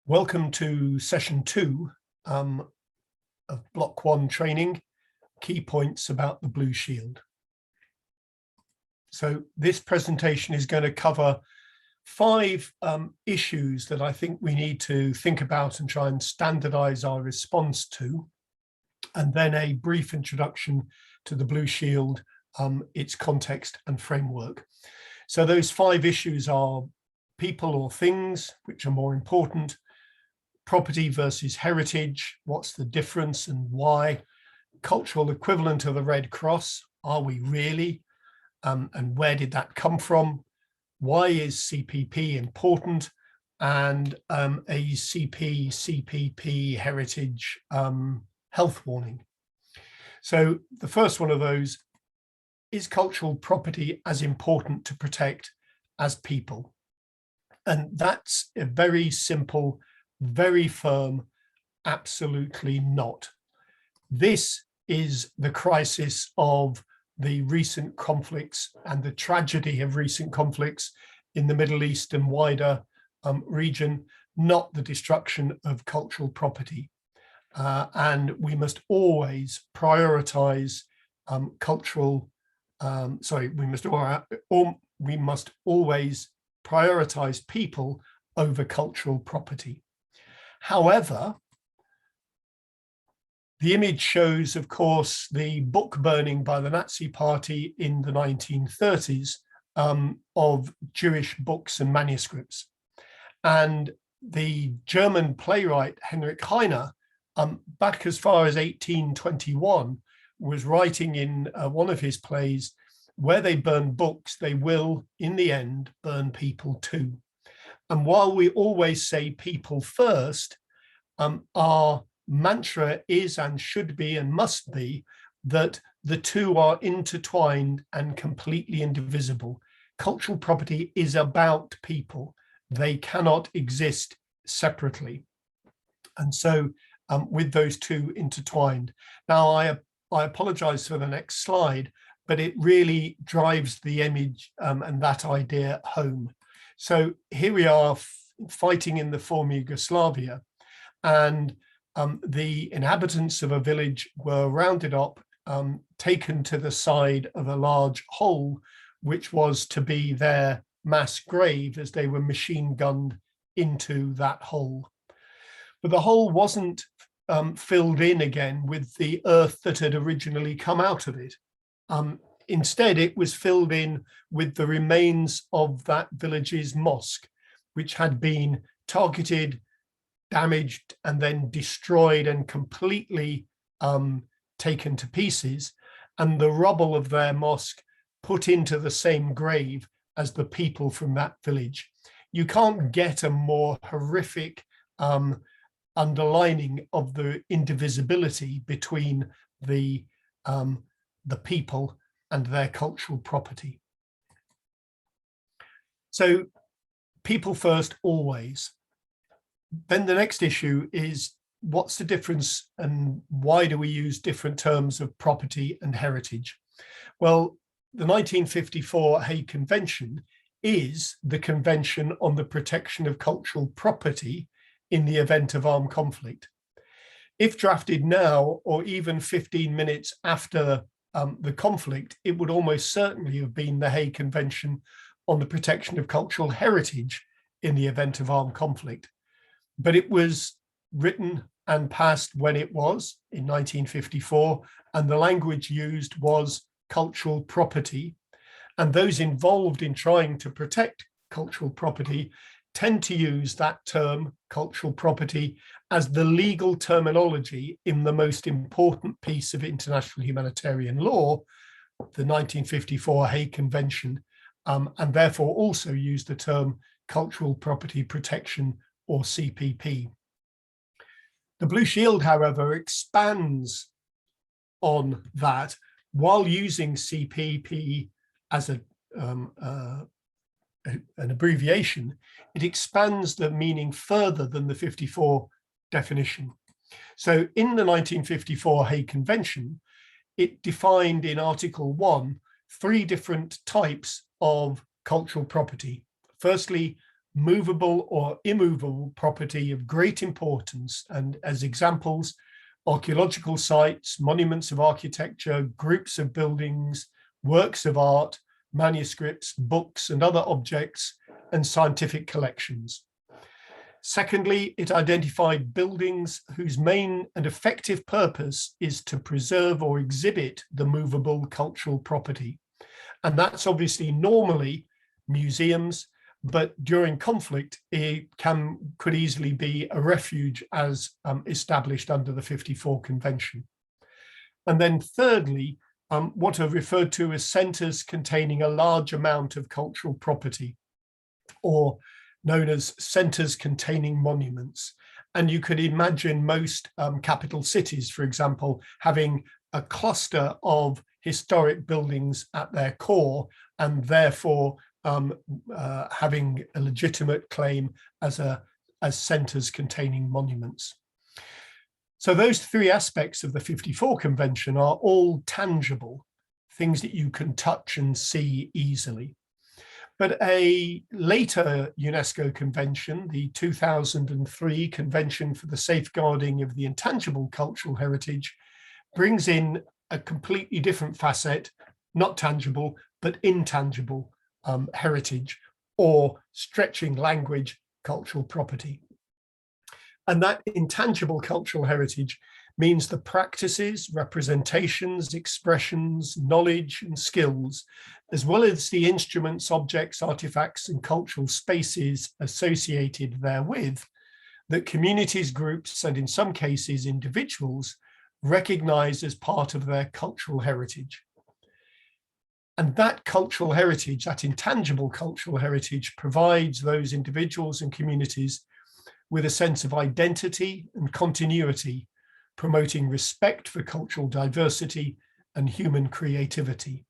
Welcome to session 2 of Block 1 training, key points about the Blue Shield. So this presentation is going to cover 5 issues that I think we need to think about and try and standardize our response to, and then a brief introduction to the Blue Shield, its context and framework. So those 5 issues are people or things, which are more important, property versus heritage, what's the difference and why, cultural equivalent of the Red Cross, are we really, and where did that come from, why is CPP important, and a CPP heritage health warning. So the first one of those, is cultural property as important to protect as people? And that's a very simple, very firm, absolutely not. This is the crisis of the recent conflicts and the tragedy of recent conflicts in the Middle East and wider region, not the destruction of cultural property. And we must always prioritize we must always prioritize people over cultural property. However, the image shows, of course, the book burning by the Nazi Party in the 1930s of Jewish books and manuscripts. And the German playwright Heinrich Heine, back as far as 1821, was writing in one of his plays, where they burn books, they will, in the end, burn people too. And while we always say people first, our mantra is and should be and must be that the two are intertwined and completely indivisible. Cultural property is about people. They cannot exist separately. And so with those two intertwined. Now, I apologize for the next slide, but it really drives the image and that idea home. So here we are fighting in the former Yugoslavia, and the inhabitants of a village were rounded up, taken to the side of a large hole, which was to be their mass grave as they were machine gunned into that hole. But the hole wasn't filled in again with the earth that had originally come out of it. Instead, it was filled in with the remains of that village's mosque, which had been targeted, damaged, and then destroyed and completely taken to pieces, and the rubble of their mosque put into the same grave as the people from that village. You can't get a more horrific underlining of the indivisibility between the people and their cultural property. So people first, always. Then the next issue is, what's the difference and why do we use different terms of property and heritage? Well, the 1954 Hague Convention is the Convention on the Protection of Cultural Property in the event of armed conflict. If drafted now, or even 15 minutes after the conflict, it would almost certainly have been the Hague Convention on the Protection of Cultural Heritage in the event of armed conflict. But it was written and passed when it was, in 1954, and the language used was cultural property. And those involved in trying to protect cultural property tend to use that term, cultural property, as the legal terminology in the most important piece of international humanitarian law, the 1954 Hague Convention, and therefore also use the term cultural property protection, or CPP. The Blue Shield, however, expands on that while using CPP as an abbreviation. It expands the meaning further than the 54 definition. So in the 1954 Hague Convention, it defined in Article 1 3 different types of cultural property. Firstly, movable or immovable property of great importance, and as examples, archaeological sites, monuments of architecture, groups of buildings, works of art, manuscripts, books and other objects, and scientific collections. Secondly, it identified buildings whose main and effective purpose is to preserve or exhibit the movable cultural property. And that's obviously normally museums, but during conflict, it could easily be a refuge as established under the 54 Convention. And then thirdly, what are referred to as centres containing a large amount of cultural property, or known as centres containing monuments. And you could imagine most capital cities, for example, having a cluster of historic buildings at their core, and therefore having a legitimate claim as centres containing monuments. So those three aspects of the 54 Convention are all tangible, things that you can touch and see easily. But a later UNESCO convention, the 2003 Convention for the Safeguarding of the Intangible Cultural Heritage, brings in a completely different facet, not tangible, but intangible heritage, or stretching language, cultural property. And that intangible cultural heritage means the practices, representations, expressions, knowledge and skills, as well as the instruments, objects, artifacts and cultural spaces associated therewith, that communities, groups, and in some cases individuals recognize as part of their cultural heritage. And that cultural heritage, that intangible cultural heritage, provides those individuals and communities with a sense of identity and continuity, promoting respect for cultural diversity and human creativity.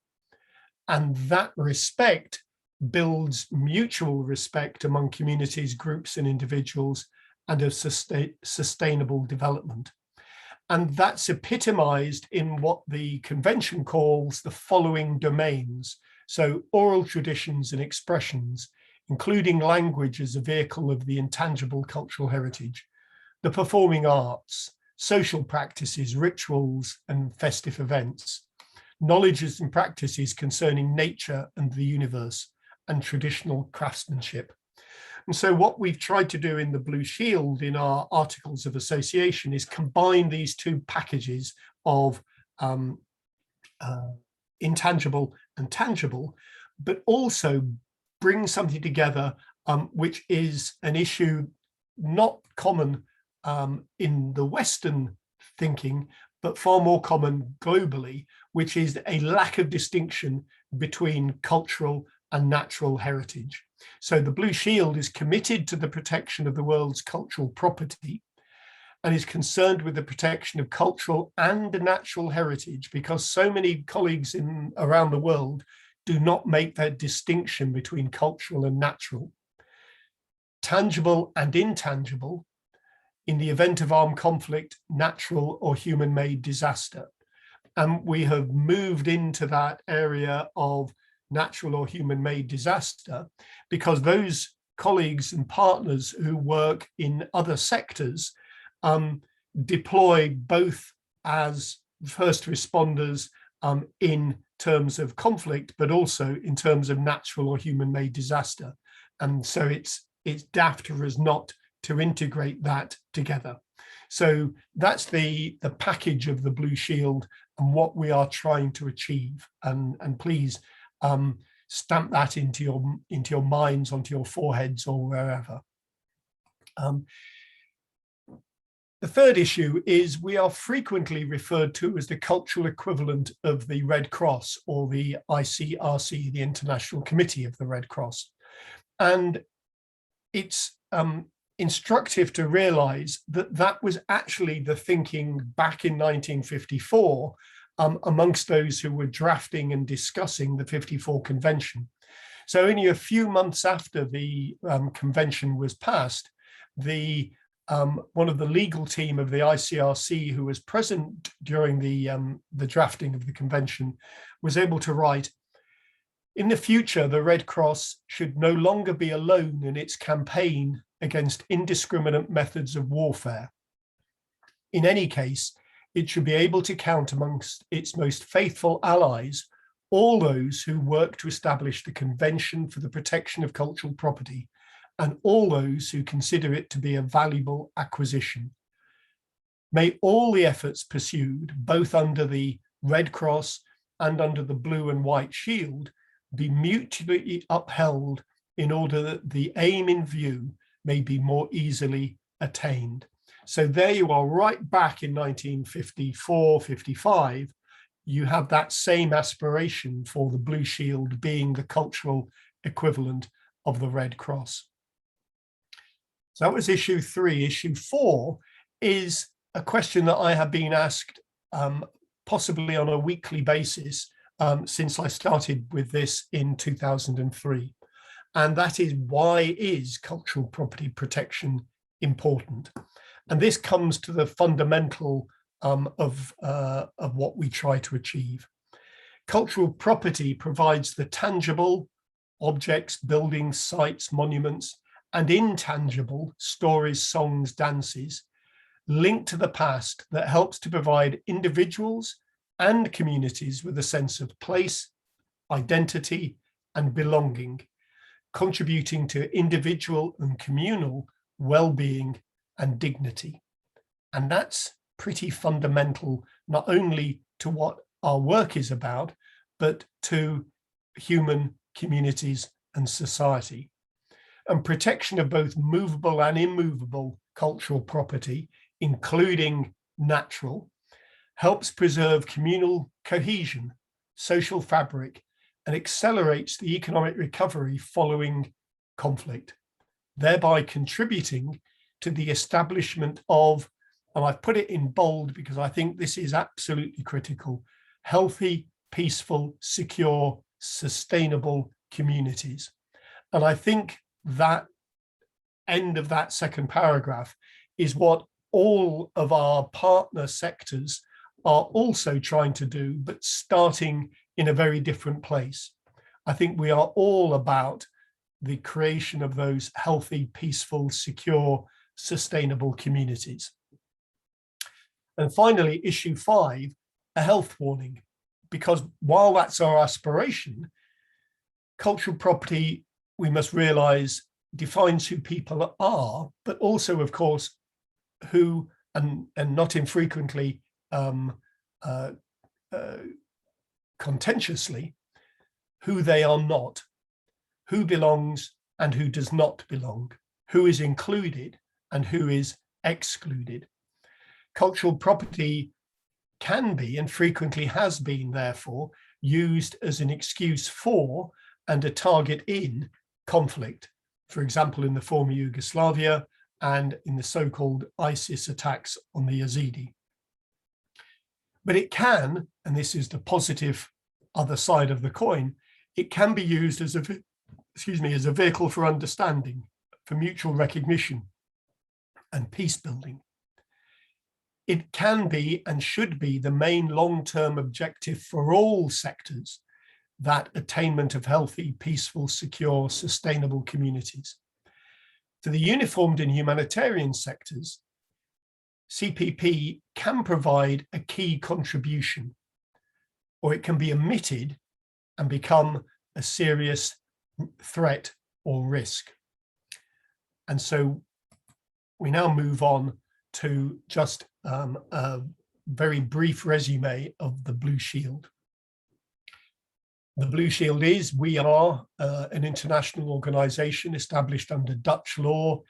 And that respect builds mutual respect among communities, groups, and individuals, and of sustainable development. And that's epitomized in what the convention calls the following domains. So oral traditions and expressions, including language as a vehicle of the intangible cultural heritage, the performing arts, social practices, rituals, and festive events, knowledges and practices concerning nature and the universe, and traditional craftsmanship. And so what we've tried to do in the Blue Shield in our Articles of Association is combine these two packages of intangible and tangible, but also bring something together which is an issue not common in the Western thinking, but far more common globally, which is a lack of distinction between cultural and natural heritage. So the Blue Shield is committed to the protection of the world's cultural property and is concerned with the protection of cultural and natural heritage, because so many colleagues around the world do not make that distinction between cultural and natural, tangible and intangible, in the event of armed conflict, natural or human-made disaster. And we have moved into that area of natural or human-made disaster because those colleagues and partners who work in other sectors deploy both as first responders in terms of conflict, but also in terms of natural or human-made disaster. And so it's daft for us not to integrate that together. So that's the package of the Blue Shield and what we are trying to achieve. And please stamp that into your minds, onto your foreheads, or wherever. The third issue is we are frequently referred to as the cultural equivalent of the Red Cross, or the ICRC, the International Committee of the Red Cross. And it's instructive to realize that that was actually the thinking back in 1954 amongst those who were drafting and discussing the 54 Convention. So only a few months after the convention was passed, one of the legal team of the ICRC, who was present during the drafting of the convention, was able to write, In the future, the Red Cross should no longer be alone in its campaign against indiscriminate methods of warfare. In any case, it should be able to count amongst its most faithful allies all those who work to establish the Convention for the Protection of Cultural Property and all those who consider it to be a valuable acquisition. May all the efforts pursued, both under the Red Cross and under the Blue and White Shield, be mutually upheld in order that the aim in view may be more easily attained. So there you are, right back in 1954, 55, you have that same aspiration for the Blue Shield being the cultural equivalent of the Red Cross. So that was issue 3. Issue 4 is a question that I have been asked possibly on a weekly basis since I started with this in 2003. And that is, why is cultural property protection important? And this comes to the fundamental of what we try to achieve. Cultural property provides the tangible objects, buildings, sites, monuments, and intangible stories, songs, dances linked to the past that helps to provide individuals and communities with a sense of place, identity, and belonging, contributing to individual and communal well-being and dignity. And that's pretty fundamental, not only to what our work is about, but to human communities and society. And protection of both movable and immovable cultural property, including natural, helps preserve communal cohesion, social fabric, and accelerates the economic recovery following conflict, thereby contributing to the establishment of, and I've put it in bold because I think this is absolutely critical, healthy, peaceful, secure, sustainable communities. And I think that end of that second paragraph is what all of our partner sectors are also trying to do, but starting in a very different place. I think we are all about the creation of those healthy, peaceful, secure, sustainable communities. And finally, issue 5, a health warning, because while that's our aspiration, cultural property, we must realize, defines who people are, but also, of course, who, and not infrequently, contentiously, who they are not, who belongs and who does not belong, who is included and who is excluded. Cultural property can be, and frequently has been, therefore, used as an excuse for and a target in conflict, for example, in the former Yugoslavia and in the so-called ISIS attacks on the Yazidi. But it can, and this is the positive other side of the coin, it can be used as a, as a vehicle for understanding, for mutual recognition and peace building. It can be and should be the main long-term objective for all sectors, that attainment of healthy, peaceful, secure, sustainable communities. For the uniformed and humanitarian sectors, CPP can provide a key contribution, or it can be omitted and become a serious threat or risk. And so we now move on to just a very brief resume of the Blue Shield. The Blue Shield is, we are an international organization established under Dutch law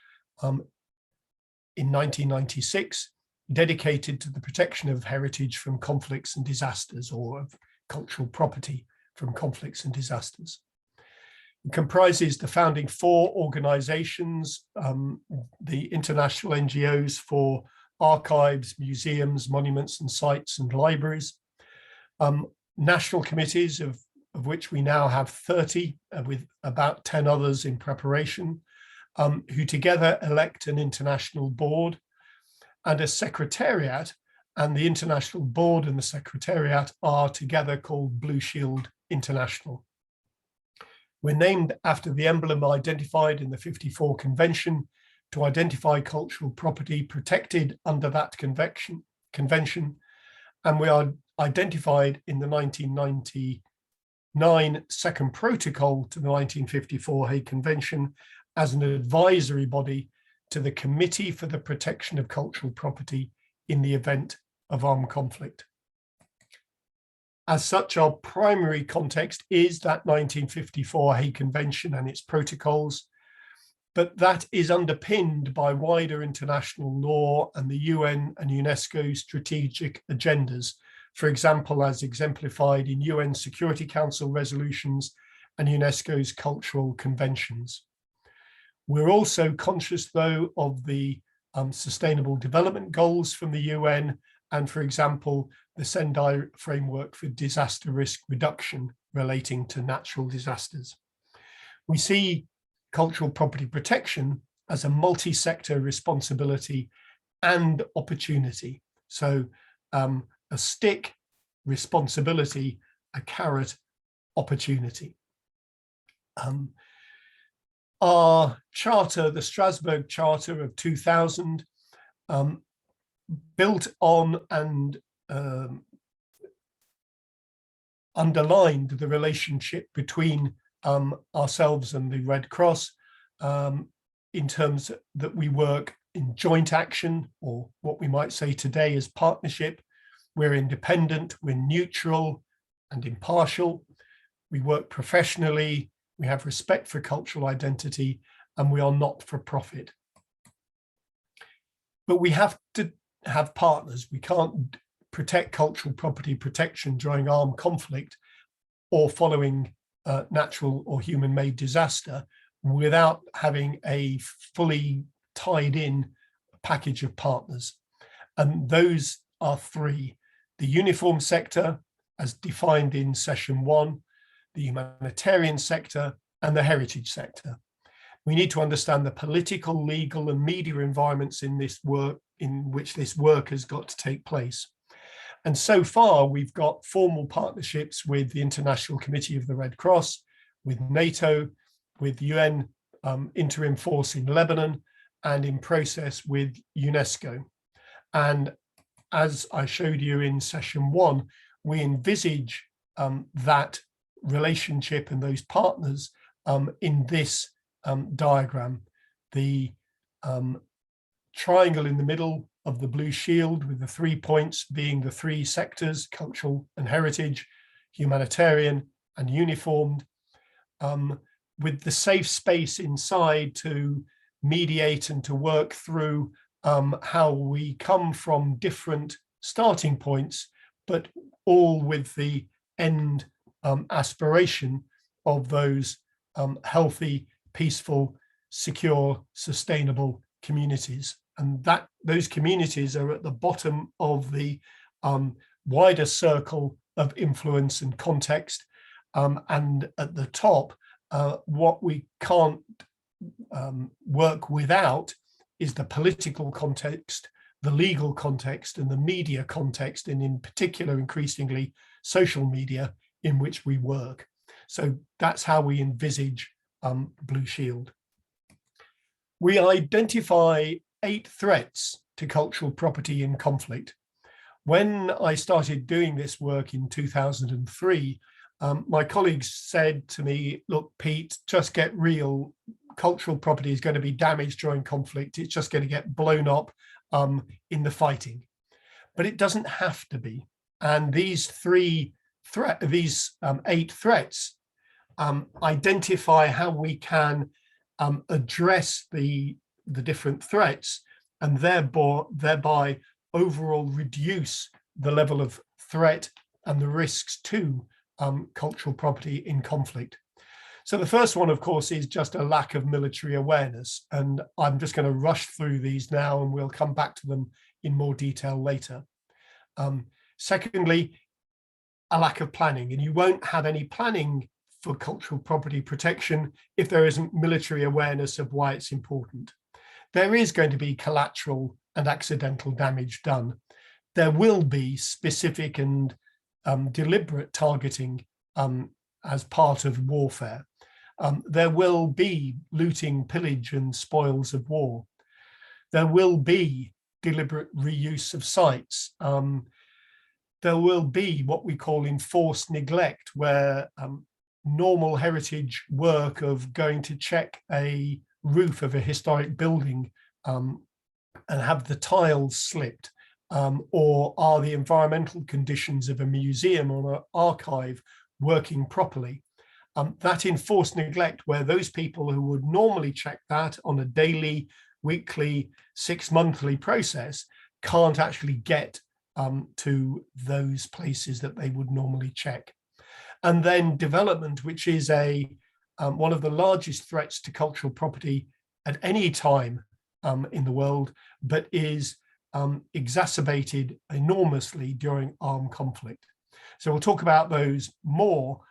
in 1996, dedicated to the protection of heritage from conflicts and disasters, or of cultural property from conflicts and disasters. It comprises the founding 4 organizations, the international NGOs for archives, museums, monuments and sites and libraries, national committees of which we now have 30, with about 10 others in preparation, who together elect an international board and a secretariat, and the international board and the secretariat are together called Blue Shield International. We're named after the emblem identified in the 54 Convention to identify cultural property protected under that convention. And we are identified in the 1999 Second Protocol to the 1954 Hague Convention as an advisory body to the Committee for the Protection of Cultural Property in the event of armed conflict. As such, our primary context is that 1954 Hague Convention and its protocols, but that is underpinned by wider international law and the UN and UNESCO strategic agendas, for example, as exemplified in UN Security Council resolutions and UNESCO's cultural conventions. We're also conscious, though, of the Sustainable Development Goals from the UN and, for example, the Sendai Framework for Disaster Risk Reduction relating to natural disasters. We see cultural property protection as a multi-sector responsibility and opportunity. So a stick, responsibility, a carrot, opportunity. Our charter, the Strasbourg Charter of 2000, built on and underlined the relationship between ourselves and the Red Cross in terms that we work in joint action, or what we might say today as partnership. We're independent, we're neutral and impartial. We work professionally, we have respect for cultural identity, and we are not for profit. But we have to have partners. We can't protect cultural property protection during armed conflict or following natural or human-made disaster without having a fully tied in package of partners. And those are three: the uniform sector, as defined in session 1, the humanitarian sector, and the heritage sector. We need to understand the political, legal, and media environments in this work, in which this work has got to take place. And so far, we've got formal partnerships with the International Committee of the Red Cross, with NATO, with UN Interim Force in Lebanon, and in process with UNESCO. And as I showed you in session 1, we envisage that relationship and those partners in this diagram. The triangle in the middle of the blue shield with the 3 points being the 3 sectors: cultural and heritage, humanitarian, and uniformed, with the safe space inside to mediate and to work through how we come from different starting points, but all with the end aspiration of those healthy, peaceful, secure, sustainable communities. And that those communities are at the bottom of the wider circle of influence and context. And at the top, what we can't work without is the political context, the legal context, and the media context, and in particular, increasingly, social media in which we work. So that's how we envisage Blue Shield. We identify 8 threats to cultural property in conflict. When I started doing this work in 2003, my colleagues said to me, look, Pete, just get real. Cultural property is going to be damaged during conflict. It's just going to get blown up in the fighting. But it doesn't have to be. And these 8 threats identify how we can address the different threats and thereby overall reduce the level of threat and the risks to cultural property in conflict. So the first one, of course, is just a lack of military awareness. And I'm just going to rush through these now, and we'll come back to them in more detail later. Secondly, a lack of planning. And you won't have any planning for cultural property protection if there isn't military awareness of why it's important. There is going to be collateral and accidental damage done. There will be specific and deliberate targeting as part of warfare. There will be looting, pillage, and spoils of war. There will be deliberate reuse of sites. There will be what we call enforced neglect, where normal heritage work of going to check a roof of a historic building and have the tiles slipped, or are the environmental conditions of a museum or an archive working properly. That enforced neglect, where those people who would normally check that on a daily, weekly, 6-monthly process can't actually get to those places that they would normally check. And then development, which is one of the largest threats to cultural property at any time in the world, but is exacerbated enormously during armed conflict. So we'll talk about those more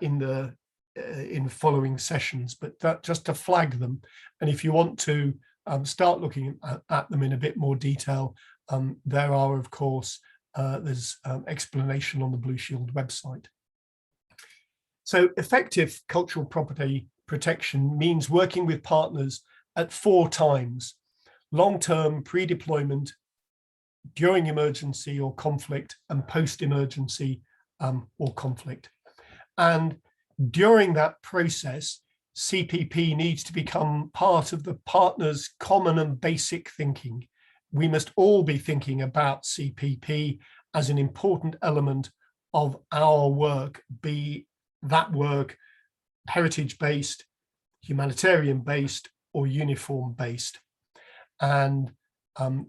in following sessions, but that just to flag them. And if you want to start looking at them in a bit more detail, there are, of course, there's explanation on the Blue Shield website. So effective cultural property protection means working with partners at 4 times: long-term, pre-deployment, during emergency or conflict, and post-emergency or conflict. And during that process, CPP needs to become part of the partner's common and basic thinking. We must all be thinking about CPP as an important element of our work, be that work heritage-based, humanitarian-based, or uniform-based. And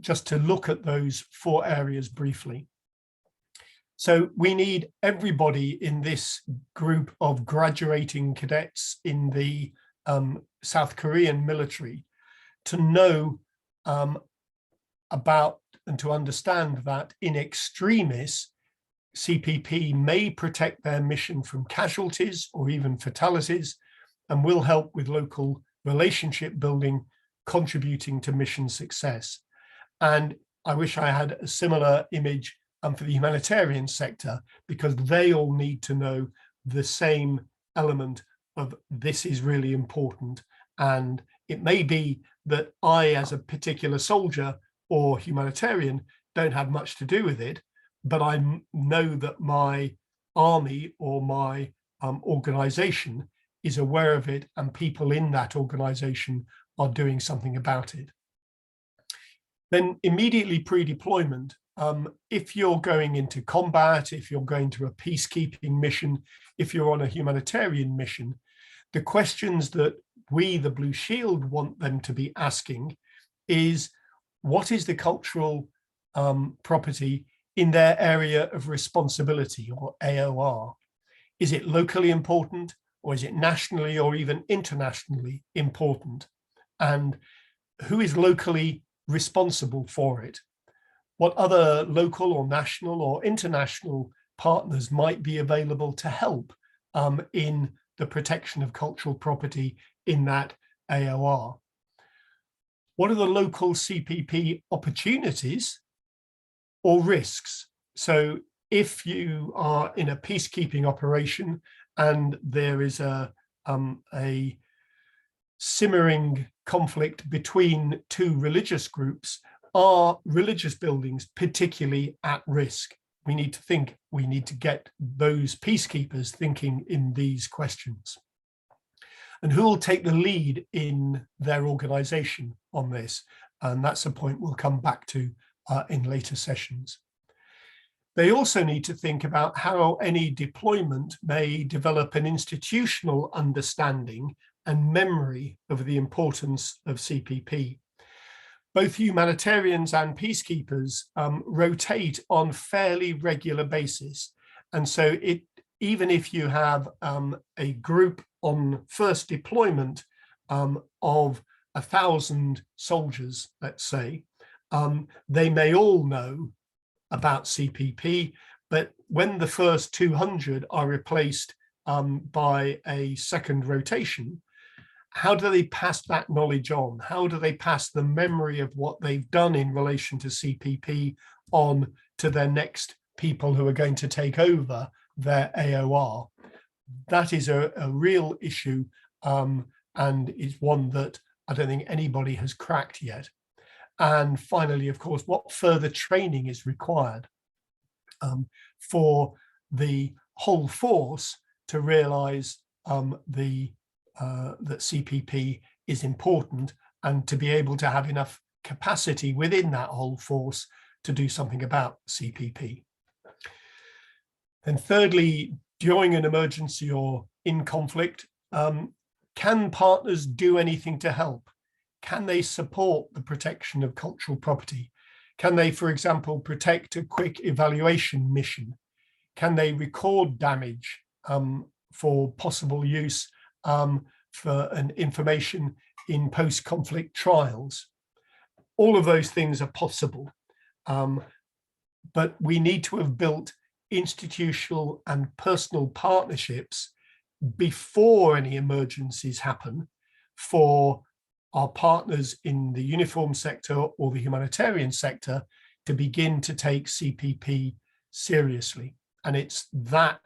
just to look at those 4 areas briefly. So we need everybody in this group of graduating cadets in the South Korean military to know about and to understand that in extremis, CPP may protect their mission from casualties or even fatalities, and will help with local relationship building, contributing to mission success. And I wish I had a similar image for the humanitarian sector, because they all need to know the same element of this is really important. And it may be that I, as a particular soldier or humanitarian, don't have much to do with it, but I know that my army or my organization is aware of it, and people in that organization are doing something about it. Then immediately pre-deployment, if you're going into combat, if you're going to a peacekeeping mission, if you're on a humanitarian mission, the questions that we, the Blue Shield, want them to be asking is, what is the cultural property in their area of responsibility, or AOR? Is it locally important, or is it nationally or even internationally important? And who is locally responsible for it? What other local or national or international partners might be available to help in the protection of cultural property in that AOR? What are the local CPP opportunities or risks? So if you are in a peacekeeping operation and there is a simmering conflict between 2 religious groups, are religious buildings particularly at risk? We need to get those peacekeepers thinking in these questions. And who will take the lead in their organization on this? And that's a point we'll come back to in later sessions. They also need to think about how any deployment may develop an institutional understanding and memory of the importance of CPP. Both humanitarians and peacekeepers rotate on fairly regular basis. And so even if you have a group on first deployment of 1,000 soldiers, let's say, they may all know about CPP, but when the first 200 are replaced by a second rotation, how do they pass that knowledge on? How do they pass the memory of what they've done in relation to CPP on to their next people who are going to take over their AOR? That is a real issue and it's one that I don't think anybody has cracked yet. And finally, of course, what further training is required for the whole force to realise that CPP is important, and to be able to have enough capacity within that whole force to do something about CPP. Then thirdly, during an emergency or in conflict, can partners do anything to help? Can they support the protection of cultural property? Can they, for example, protect a quick evaluation mission? Can they record damage for possible use for an information in post-conflict trials? All of those things are possible, but we need to have built institutional and personal partnerships before any emergencies happen for our partners in the uniform sector or the humanitarian sector to begin to take CPP seriously. And it's that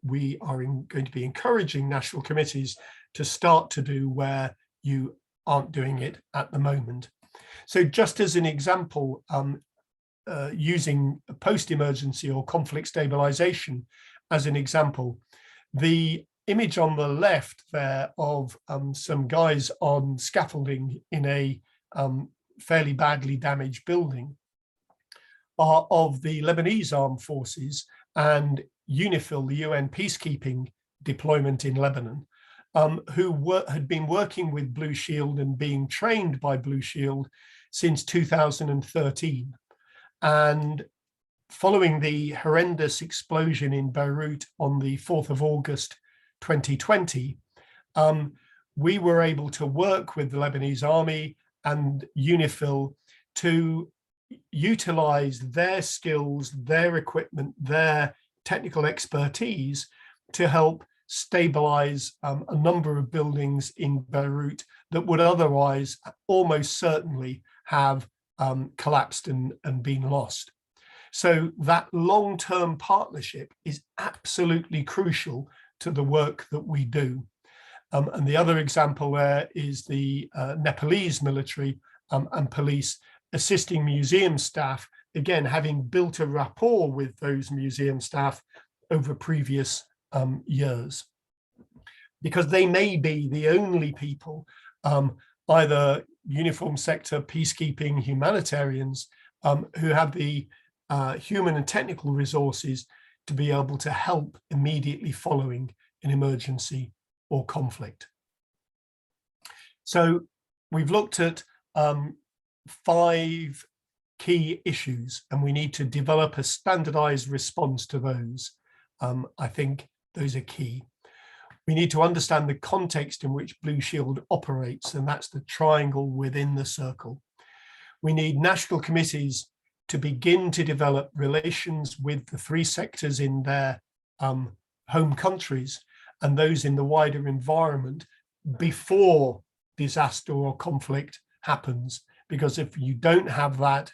we are going to be encouraging national committees to start to do where you aren't doing it at the moment. So just as an example, using post-emergency or conflict stabilization as an example, the image on the left there of some guys on scaffolding in a fairly badly damaged building are of the Lebanese armed forces and UNIFIL, the UN peacekeeping deployment in Lebanon, who had been working with Blue Shield and being trained by Blue Shield since 2013. And following the horrendous explosion in Beirut on the 4th of August 2020, we were able to work with the Lebanese army and UNIFIL to utilize their skills, their equipment, their technical expertise to help stabilize a number of buildings in Beirut that would otherwise almost certainly have collapsed and been lost. So that long-term partnership is absolutely crucial to the work that we do. And the other example there is the Nepalese military and police assisting museum staff, again, having built a rapport with those museum staff over previous years. Because they may be the only people, either uniform sector, peacekeeping, humanitarians, who have the human and technical resources to be able to help immediately following an emergency or conflict. So we've looked at 5 key issues, and we need to develop a standardized response to those. I think those are key. We need to understand the context in which Blue Shield operates, and that's the triangle within the circle. We need national committees to begin to develop relations with the 3 sectors in their home countries and those in the wider environment before disaster or conflict happens. Because if you don't have that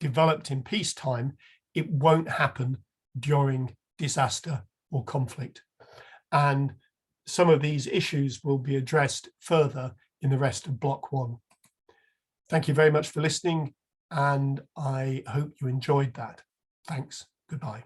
developed in peacetime, it won't happen during disaster or conflict. And some of these issues will be addressed further in the rest of Block 1. Thank you very much for listening, and I hope you enjoyed that. Thanks. Goodbye.